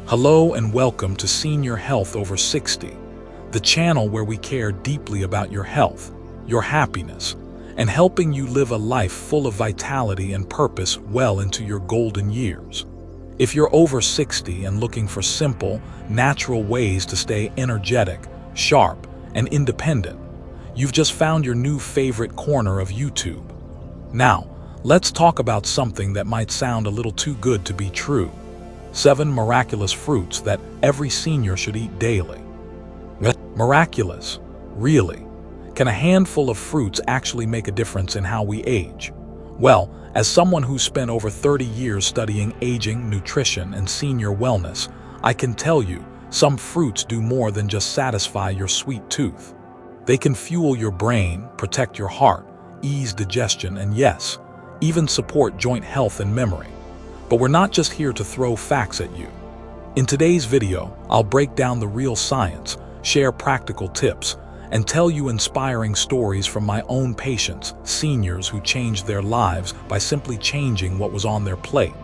Hello and welcome to Senior Health Over 60, the channel where we care deeply about your health, your happiness, and helping you live a life full of vitality and purpose well into your golden years. If you're over 60 and looking for simple, natural ways to stay energetic, sharp, and independent, you've just found your new favorite corner of YouTube. Now, let's talk about something that might sound a little too good to be true. 7 miraculous fruits that every senior should eat daily. Miraculous? Really? Can a handful of fruits actually make a difference in how we age? Well, as someone who's spent over 30 years studying aging, nutrition, and senior wellness, I can tell you, some fruits do more than just satisfy your sweet tooth. They can fuel your brain, protect your heart, ease digestion, and yes, even support joint health and memory. But we're not just here to throw facts at you. In today's video, I'll break down the real science, share practical tips, and tell you inspiring stories from my own patients, seniors who changed their lives by simply changing what was on their plate.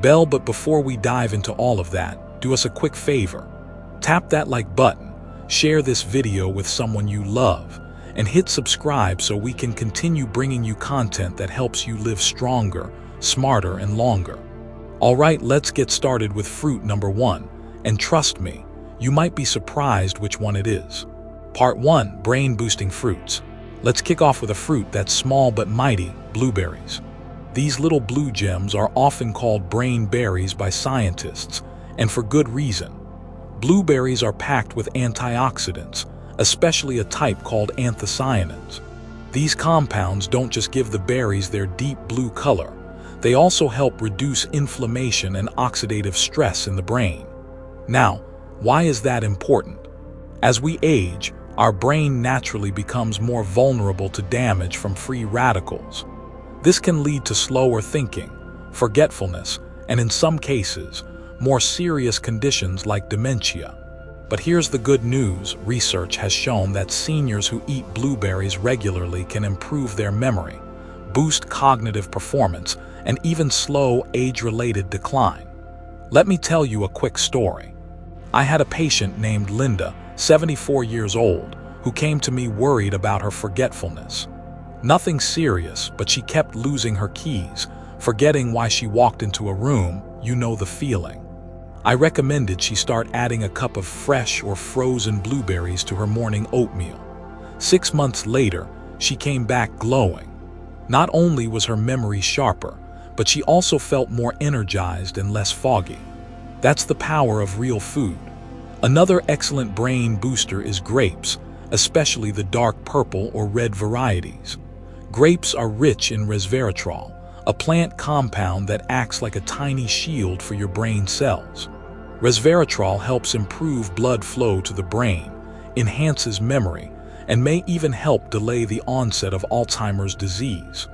But before we dive into all of that, do us a quick favor. Tap that like button, share this video with someone you love, and hit subscribe so we can continue bringing you content that helps you live stronger, smarter, and longer. Alright, let's get started with fruit number 1, and trust me, you might be surprised which one it is. Part 1, brain-boosting fruits. Let's kick off with a fruit that's small but mighty, blueberries. These little blue gems are often called brain berries by scientists, and for good reason. Blueberries are packed with antioxidants, especially a type called anthocyanins. These compounds don't just give the berries their deep blue color, they also help reduce inflammation and oxidative stress in the brain. Now, why is that important? As we age, our brain naturally becomes more vulnerable to damage from free radicals. This can lead to slower thinking, forgetfulness, and in some cases, more serious conditions like dementia. But here's the good news. Research has shown that seniors who eat blueberries regularly can improve their memory, boost cognitive performance, and even slow age-related decline. Let me tell you a quick story. I had a patient named Linda, 74 years old, who came to me worried about her forgetfulness. Nothing serious, but she kept losing her keys, forgetting why she walked into a room. You know the feeling. I recommended she start adding a cup of fresh or frozen blueberries to her morning oatmeal. 6 months later, she came back glowing. Not only was her memory sharper, but she also felt more energized and less foggy. That's the power of real food. Another excellent brain booster is grapes, especially the dark purple or red varieties. Grapes are rich in resveratrol, a plant compound that acts like a tiny shield for your brain cells. Resveratrol helps improve blood flow to the brain, enhances memory, and may even help delay the onset of Alzheimer's disease.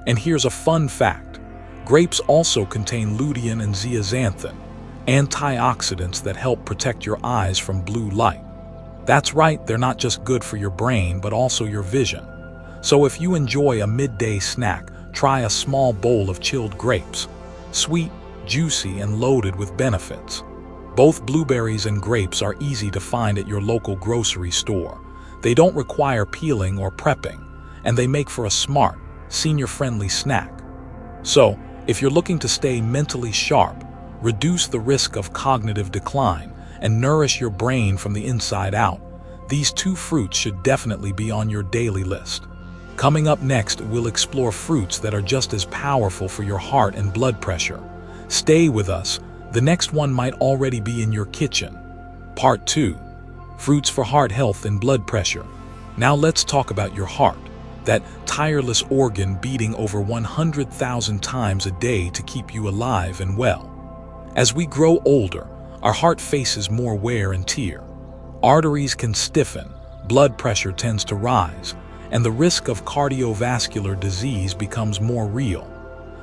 And here's a fun fact. Grapes also contain lutein and zeaxanthin, antioxidants that help protect your eyes from blue light. That's right, they're not just good for your brain, but also your vision. So if you enjoy a midday snack, try a small bowl of chilled grapes. Sweet, juicy, and loaded with benefits. Both blueberries and grapes are easy to find at your local grocery store. They don't require peeling or prepping, and they make for a smart, senior-friendly snack. So, if you're looking to stay mentally sharp, reduce the risk of cognitive decline, and nourish your brain from the inside out, these 2 fruits should definitely be on your daily list. Coming up next, we'll explore fruits that are just as powerful for your heart and blood pressure. Stay with us, the next one might already be in your kitchen. Part 2. Fruits for heart health and blood pressure. Now let's talk about your heart, that tireless organ beating over 100,000 times a day to keep you alive and well. As we grow older, our heart faces more wear and tear. Arteries can stiffen, blood pressure tends to rise, and the risk of cardiovascular disease becomes more real.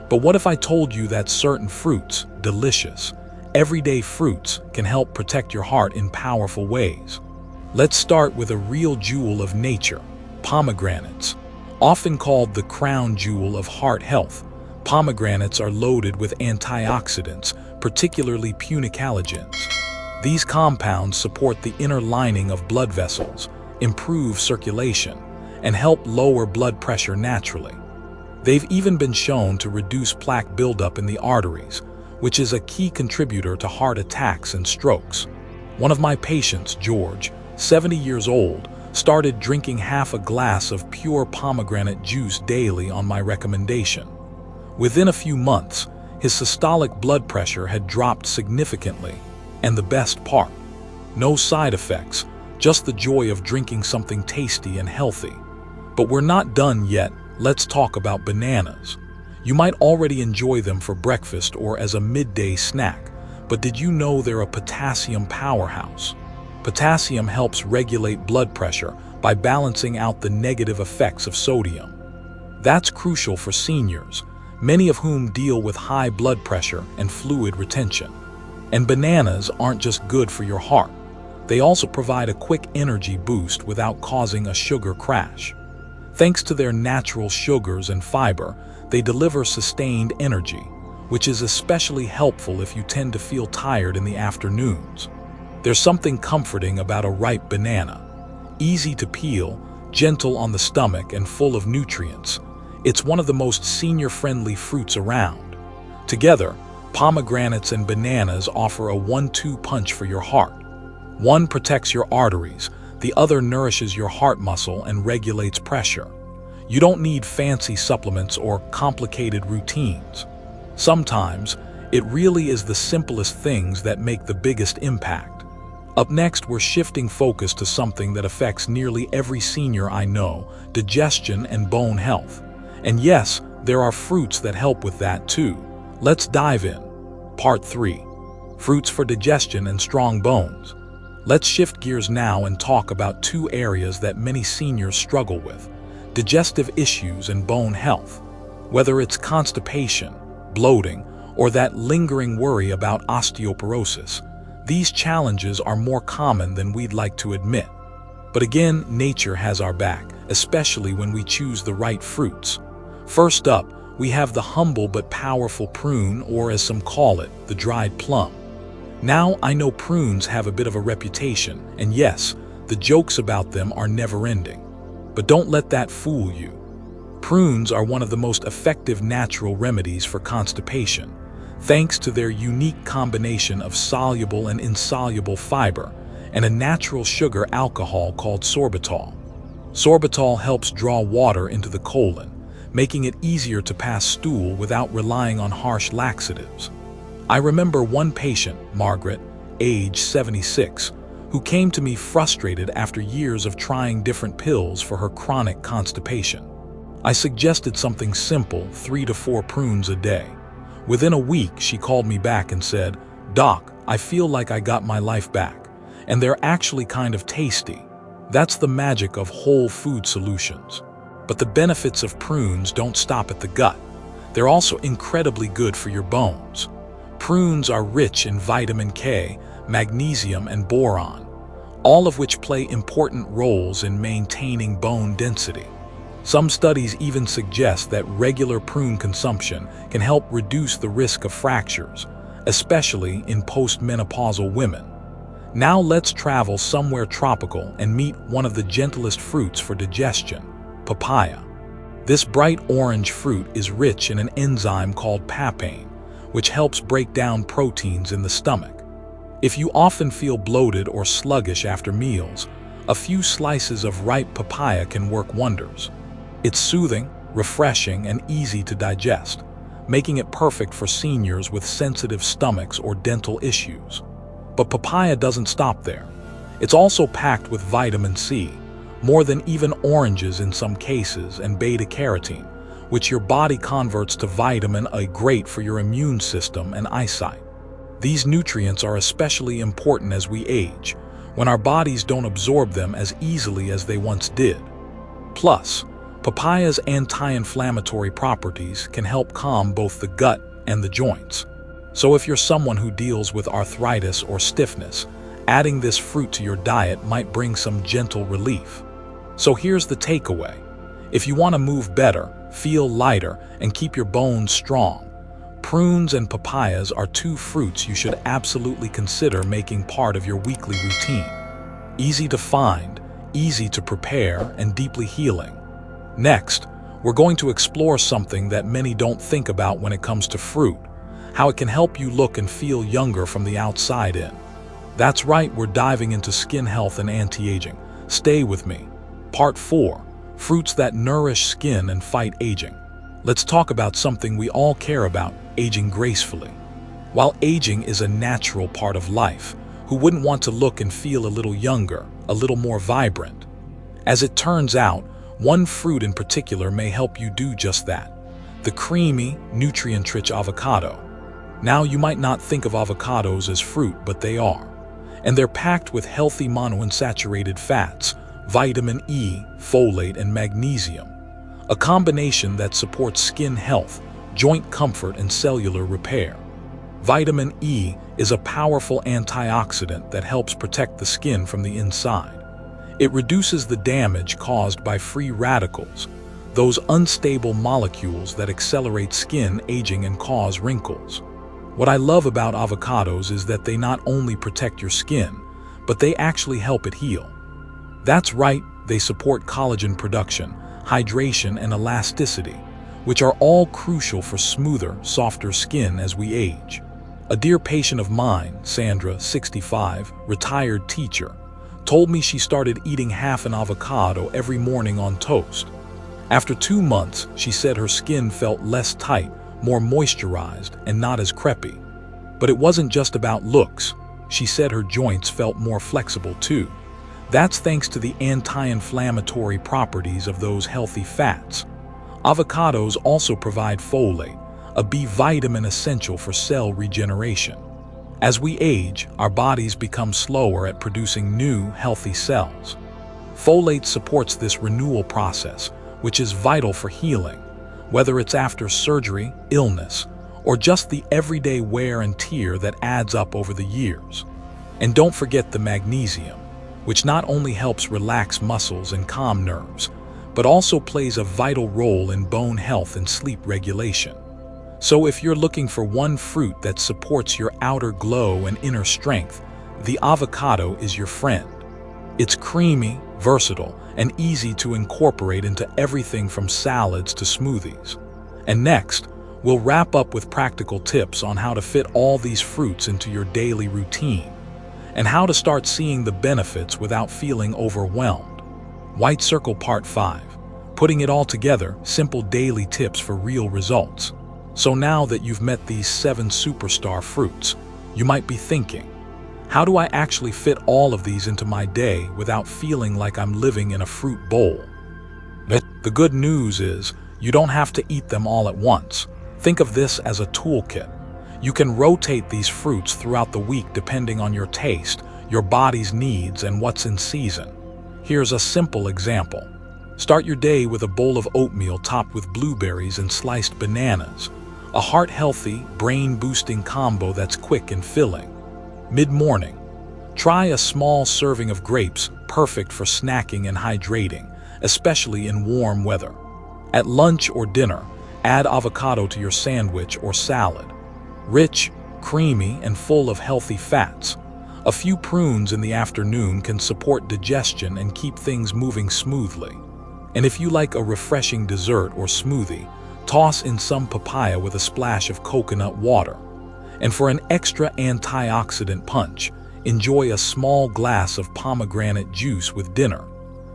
But what if I told you that certain fruits, delicious, everyday fruits, can help protect your heart in powerful ways? Let's start with a real jewel of nature, pomegranates. Often called the crown jewel of heart health, Pomegranates are loaded with antioxidants, particularly punicalagins. These compounds support the inner lining of blood vessels, improve circulation, and help lower blood pressure naturally. They've even been shown to reduce plaque buildup in the arteries, which is a key contributor to heart attacks and strokes. One of my patients, George, 70 years old, started drinking half a glass of pure pomegranate juice daily on my recommendation. Within a few months, his systolic blood pressure had dropped significantly, and the best part, no side effects, just the joy of drinking something tasty and healthy. But we're not done yet. Let's talk about bananas. You might already enjoy them for breakfast or as a midday snack, but did you know they're a potassium powerhouse? Potassium helps regulate blood pressure by balancing out the negative effects of sodium. That's crucial for seniors, many of whom deal with high blood pressure and fluid retention. And bananas aren't just good for your heart. They also provide a quick energy boost without causing a sugar crash. Thanks to their natural sugars and fiber, they deliver sustained energy, which is especially helpful if you tend to feel tired in the afternoons. There's something comforting about a ripe banana. Easy to peel, gentle on the stomach, and full of nutrients. It's one of the most senior-friendly fruits around. Together, pomegranates and bananas offer a 1-2 punch for your heart. One protects your arteries, the other nourishes your heart muscle and regulates pressure. You don't need fancy supplements or complicated routines. Sometimes, it really is the simplest things that make the biggest impact. Up next, we're shifting focus to something that affects nearly every senior I know: digestion and bone health. And yes, there are fruits that help with that too. Let's dive in. Part 3. Fruits for digestion and strong bones. Let's shift gears now and talk about two areas that many seniors struggle with: digestive issues and bone health. Whether it's constipation, bloating, or that lingering worry about osteoporosis, these challenges are more common than we'd like to admit. But again, nature has our back, especially when we choose the right fruits. First up, we have the humble but powerful prune, or as some call it, the dried plum. Now, I know prunes have a bit of a reputation, and yes, the jokes about them are never-ending. But don't let that fool you. Prunes are one of the most effective natural remedies for constipation, thanks to their unique combination of soluble and insoluble fiber and a natural sugar alcohol called sorbitol. Sorbitol helps draw water into the colon, making it easier to pass stool without relying on harsh laxatives. I remember one patient, Margaret, age 76, who came to me frustrated after years of trying different pills for her chronic constipation. I suggested something simple, 3 to 4 prunes a day. Within a week, she called me back and said, "Doc, I feel like I got my life back, and they're actually kind of tasty." That's the magic of whole food solutions. But the benefits of prunes don't stop at the gut. They're also incredibly good for your bones. Prunes are rich in vitamin K, magnesium, and boron, all of which play important roles in maintaining bone density. Some studies even suggest that regular prune consumption can help reduce the risk of fractures, especially in postmenopausal women. Now let's travel somewhere tropical and meet one of the gentlest fruits for digestion: papaya. This bright orange fruit is rich in an enzyme called papain, which helps break down proteins in the stomach. If you often feel bloated or sluggish after meals, a few slices of ripe papaya can work wonders. It's soothing, refreshing, and easy to digest, making it perfect for seniors with sensitive stomachs or dental issues. But papaya doesn't stop there. It's also packed with vitamin C, more than even oranges in some cases, and beta-carotene, which your body converts to vitamin A, great for your immune system and eyesight. These nutrients are especially important as we age, when our bodies don't absorb them as easily as they once did. Plus, papaya's anti-inflammatory properties can help calm both the gut and the joints. So if you're someone who deals with arthritis or stiffness, adding this fruit to your diet might bring some gentle relief. So here's the takeaway. If you want to move better, feel lighter, and keep your bones strong. Prunes and papayas are two fruits you should absolutely consider making part of your weekly routine. Easy to find, easy to prepare, and deeply healing. Next, we're going to explore something that many don't think about when it comes to fruit, how it can help you look and feel younger from the outside in. That's right, we're diving into skin health and anti-aging. Stay with me. Part 4. Fruits that nourish skin and fight aging. Let's talk about something we all care about, aging gracefully. While aging is a natural part of life, who wouldn't want to look and feel a little younger, a little more vibrant? As it turns out, one fruit in particular may help you do just that. The creamy, nutrient-rich avocado. Now, you might not think of avocados as fruit, but they are. And they're packed with healthy monounsaturated fats, vitamin E, folate, and magnesium. A combination that supports skin health, joint comfort, and cellular repair. Vitamin E is a powerful antioxidant that helps protect the skin from the inside. It reduces the damage caused by free radicals, those unstable molecules that accelerate skin aging and cause wrinkles. What I love about avocados is that they not only protect your skin, but they actually help it heal. That's right, they support collagen production, hydration, and elasticity, which are all crucial for smoother, softer skin as we age. A dear patient of mine, Sandra, 65, retired teacher, told me she started eating half an avocado every morning on toast. After 2 months, she said her skin felt less tight, more moisturized, and not as crepey. But it wasn't just about looks. She said her joints felt more flexible too. That's thanks to the anti-inflammatory properties of those healthy fats. Avocados also provide folate, a B vitamin essential for cell regeneration. As we age, our bodies become slower at producing new, healthy cells. Folate supports this renewal process, which is vital for healing, whether it's after surgery, illness, or just the everyday wear and tear that adds up over the years. And don't forget the magnesium, which not only helps relax muscles and calm nerves, but also plays a vital role in bone health and sleep regulation. So if you're looking for one fruit that supports your outer glow and inner strength, the avocado is your friend. It's creamy, versatile, and easy to incorporate into everything from salads to smoothies. And next, we'll wrap up with practical tips on how to fit all these fruits into your daily routine, and how to start seeing the benefits without feeling overwhelmed. White Circle Part 5. Putting it all together, simple daily tips for real results. So now that you've met these 7 superstar fruits, you might be thinking, how do I actually fit all of these into my day without feeling like I'm living in a fruit bowl? The good news is, you don't have to eat them all at once. Think of this as a toolkit. You can rotate these fruits throughout the week depending on your taste, your body's needs, and what's in season. Here's a simple example. Start your day with a bowl of oatmeal topped with blueberries and sliced bananas, a heart-healthy, brain-boosting combo that's quick and filling. Mid-morning, try a small serving of grapes, perfect for snacking and hydrating, especially in warm weather. At lunch or dinner, add avocado to your sandwich or salad. Rich, creamy, and full of healthy fats. A few prunes in the afternoon can support digestion and keep things moving smoothly. And if you like a refreshing dessert or smoothie, toss in some papaya with a splash of coconut water. And for an extra antioxidant punch, enjoy a small glass of pomegranate juice with dinner.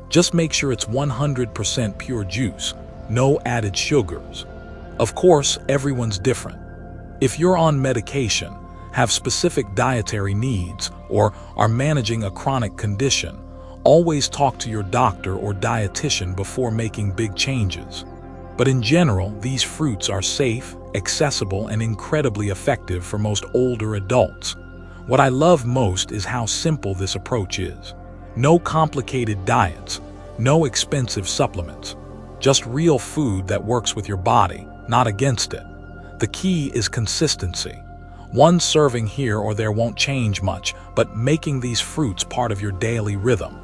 Just make sure it's 100% pure juice, no added sugars. Of course, everyone's different. If you're on medication, have specific dietary needs, or are managing a chronic condition, always talk to your doctor or dietitian before making big changes. But in general, these fruits are safe, accessible, and incredibly effective for most older adults. What I love most is how simple this approach is. No complicated diets, no expensive supplements, just real food that works with your body, not against it. The key is consistency. One serving here or there won't change much, but making these fruits part of your daily rhythm.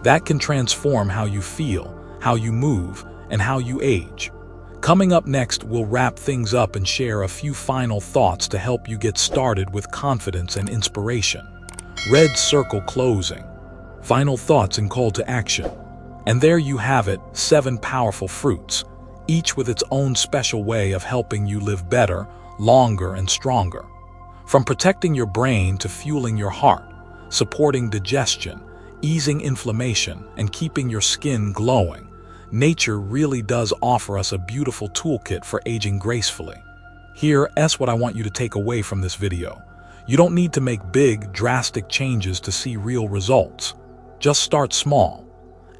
That can transform how you feel, how you move, and how you age. Coming up next, we'll wrap things up and share a few final thoughts to help you get started with confidence and inspiration. Red circle closing. Final thoughts and call to action. And there you have it, 7 powerful fruits, each with its own special way of helping you live better, longer, and stronger. From protecting your brain to fueling your heart, supporting digestion, easing inflammation, and keeping your skin glowing, nature really does offer us a beautiful toolkit for aging gracefully. Here's what I want you to take away from this video. You don't need to make big, drastic changes to see real results. Just start small.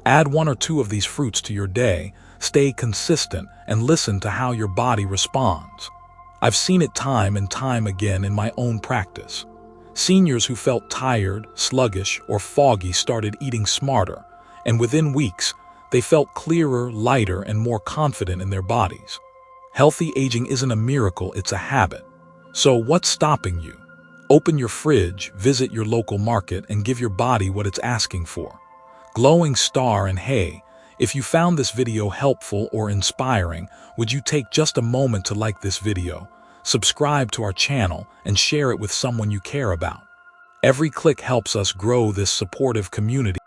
Add 1 or 2 of these fruits to your day, stay consistent, and listen to how your body responds. I've seen it time and time again in my own practice. Seniors who felt tired, sluggish, or foggy started eating smarter, and within weeks, they felt clearer, lighter, and more confident in their bodies. Healthy aging isn't a miracle, it's a habit. So what's stopping you? Open your fridge, visit your local market, and give your body what it's asking for. Glowing star, and hey, if you found this video helpful or inspiring, would you take just a moment to like this video, subscribe to our channel, and share it with someone you care about? Every click helps us grow this supportive community.